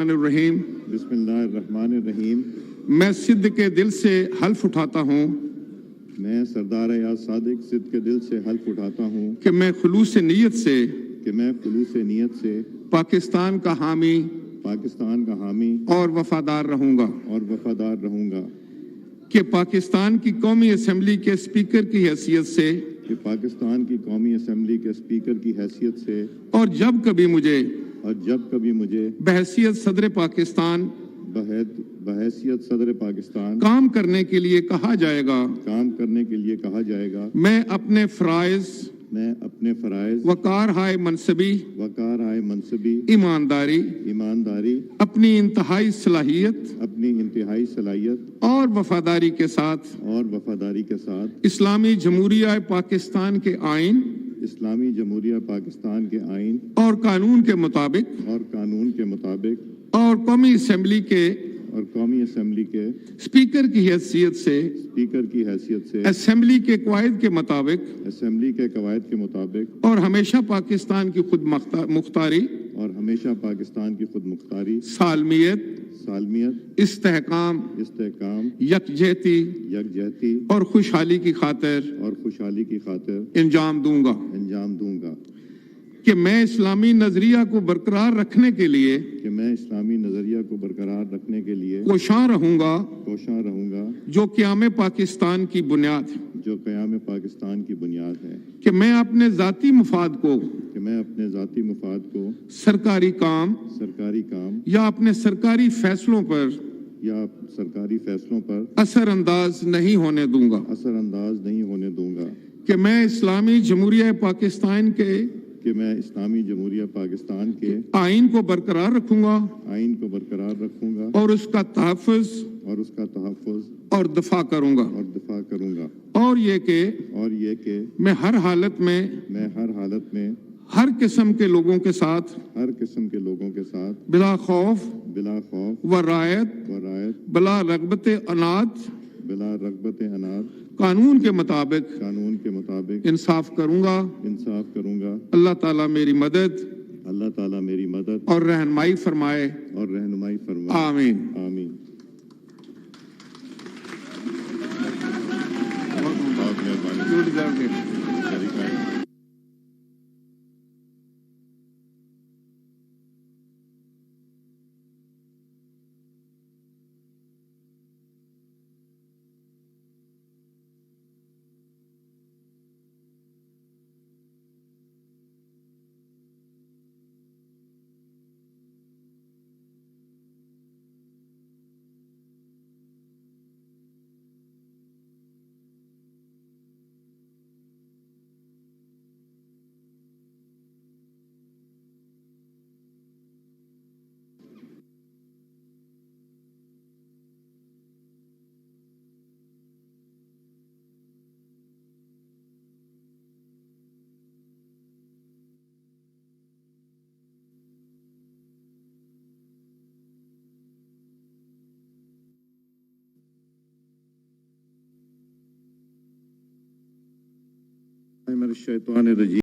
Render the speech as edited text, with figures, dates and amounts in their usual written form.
الرحیم بسم اللہ الرحمن الرحیم۔ میں صدق کے دل سے حلف اٹھاتا ہوں میں سردار ایاز صادق صدق کے دل سے حلف اٹھاتا ہوں کہ میں خلوص نیت سے پاکستان کا حامی اور وفادار رہوں گا کہ پاکستان کی قومی اسمبلی کے اسپیکر کی حیثیت سے اور جب کبھی مجھے بحیثیت صدر پاکستان کام کرنے کے لیے کہا جائے گا میں اپنے فرائض وقار ہائے منصبی ایمانداری اپنی انتہائی صلاحیت اور وفاداری کے ساتھ اسلامی جمہوریہ پاکستان کے آئین اور قانون کے مطابق اور قومی اسمبلی کے اسپیکر کی حیثیت سے اسمبلی کے قواعد کے مطابق اور ہمیشہ پاکستان کی خود مختاری سالمیت استحکام یکجہتی اور خوشحالی کی خاطر انجام دوں گا کہ میں اسلامی نظریہ کو برقرار رکھنے کے لیے کوشاں رہوں گا جو قیام پاکستان کی بنیاد ہے کہ میں اپنے ذاتی مفاد کو سرکاری کام یا اپنے سرکاری فیصلوں پر اثر انداز نہیں ہونے دوں گا کہ میں اسلامی جمہوریہ پاکستان کے آئین کو برقرار رکھوں گا اور اس کا تحفظ اور دفاع کروں گا اور یہ کہ میں ہر حالت میں ہر قسم کے لوگوں کے ساتھ بلا خوف و رعایت بلا رغبت عناد قانون کے مطابق انصاف کروں گا اللہ تعالیٰ میری مدد اور رہنمائی فرمائے آمین من الشیطان الرجیم